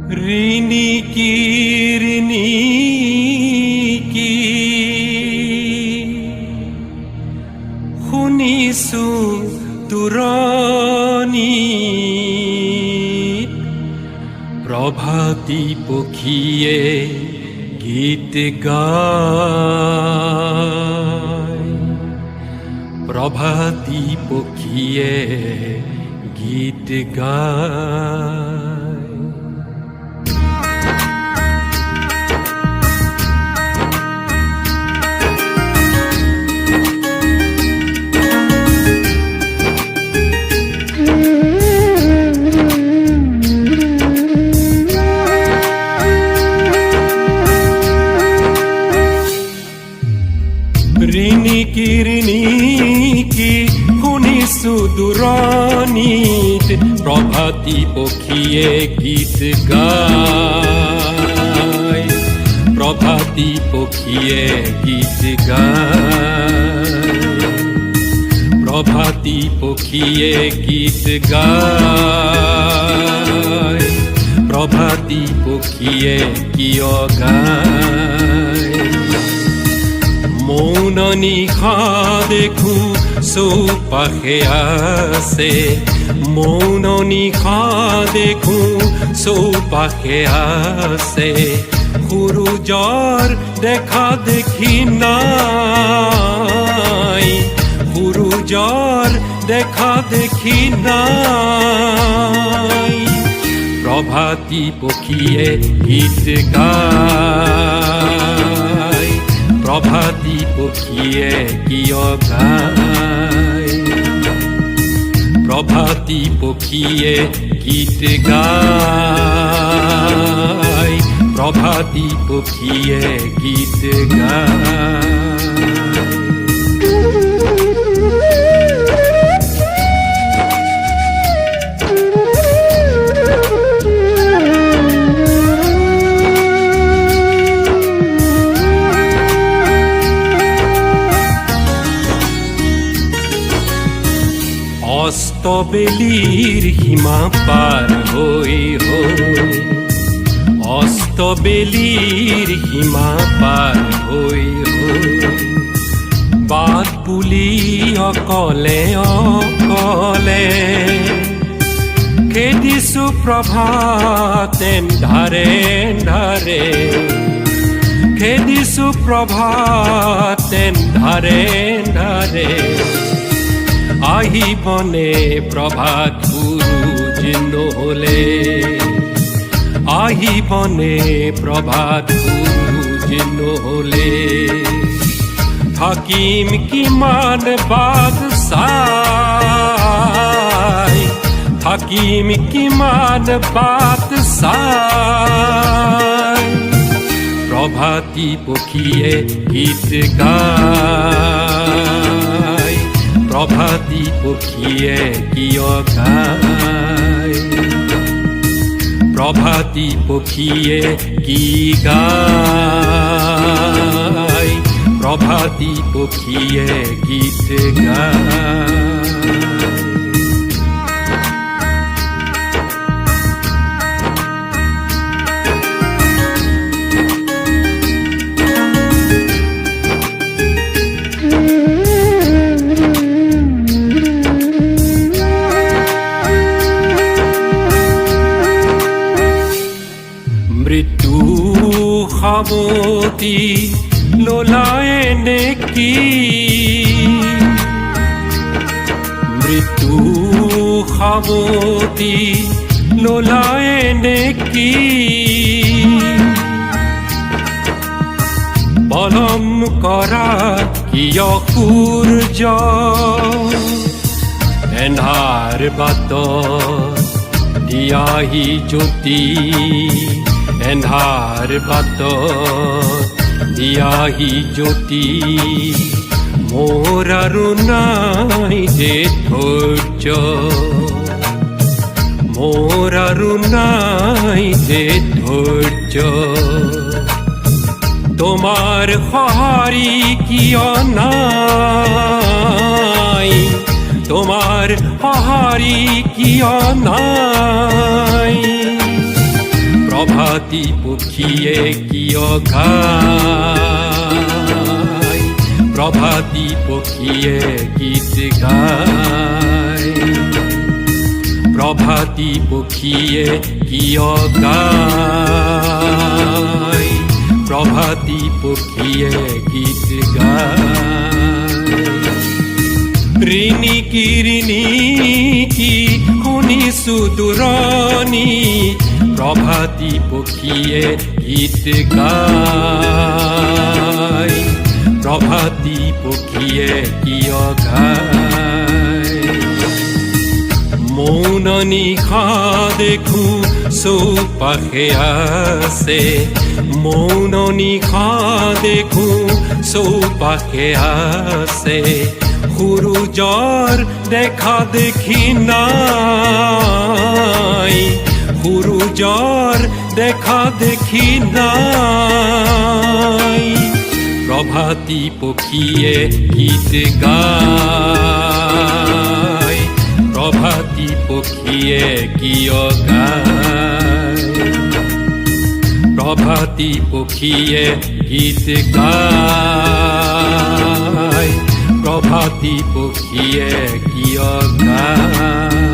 ঋণী কি শুনিছো দূৰণিত প্ৰভাতী পক্ষীয়ে গীত গায়, প্ৰভাতী পক্ষীয়ে গীত গায়। ঋণী কি শুনিছো দূৰণিত প্ৰভাতী পক্ষীয়ে গীত গায়, প্ৰভাতী পক্ষীয়ে গীত গায়, প্ৰভাতী পক্ষীয়ে গীত গায়, প্ৰভাতী পক্ষীয়ে কিয় গায়। মৌন নিশা দেখো চৌপাশে আছে, মৌন নিশা দেখো চৌপাশে আছে, সূৰুজৰ দেখা দেখি নাই, সূৰুজৰ দেখা দেখি নাই। প্ৰভাতী পক্ষীয়ে গীত গায়, প্ৰভাতী পক্ষীয়ে কিয় গায়, প্ৰভাতী পক্ষীয়ে গীত গায়, প্ৰভাতী পক্ষীয়ে গীত গায়। অস্তবেলিৰ সীমা পাৰ হৈ অস্তবেলিৰ সীমা পাৰ হৈ বাট বুলি অকলে অকলে খেদিছো প্ৰভাত এন্ধাৰে এন্ধাৰে, খেদিছো প্ৰভাত এন্ধাৰে এন্ধাৰে। আহিবনে প্ৰভাত সূৰুজ নহলে, আহিবনে প্ৰভাত সূৰুজ নহলে, থাকিম কিমান বাট চাই, থাকিম কিমান বাট চাই। প্ৰভাতী পক্ষীয়ে গীত গায়, প্ৰভাতী পক্ষীয়ে কিয় গায়, প্ৰভাতী পক্ষীয়ে কি গায়, প্ৰভাতী পক্ষীয়ে গীত গায়। মৃত্যু সাৱটি ললায়ে নেকি, মৃত্যু সাৱটি ললায়ে নেকি, পলম কৰা কিয় সূৰ্য এন্ধাৰ বাটত দিয়াহি জ্যোতি, এন্ধাৰ বাটত দিয়াহি জ্যোতি। মোৰ আৰু নাই যে ধৈৰ্য, মোৰ আৰু নাই যে ধৈৰ্য, তোমাৰ সঁহাৰি কিয় নাই, তোমাৰ সঁহাৰি কিয় নাই। প্ৰভাতী পক্ষীয়ে কিয় গায় প্ৰভাতী পক্ষীয়ে গীত গায় প্ৰভাতী পক্ষীয়ে কিয় গায় প্ৰভাতী পক্ষীয়ে গীত গায় ৰিণিকি ৰিণিকি শুনিছো দূৰণি প্ৰভাতী পক্ষীয়ে গীত গায় প্ৰভাতী পক্ষীয়ে কিয় গায় মৌন নিশা দেখো চৌপাশে আছে মৌন নিশা দেখো চৌপাশে আছে সূৰুজৰ দেখা দেখি নাই সূৰুজৰ দেখা দেখি নাই প্ৰভাতী পক্ষীয়ে গীত গায় প্ৰভাতী পক্ষীয়ে কিয় গায় প্ৰভাতী পক্ষীয়ে গীত গায় প্ৰভাতী পক্ষীয়ে কিয় গায়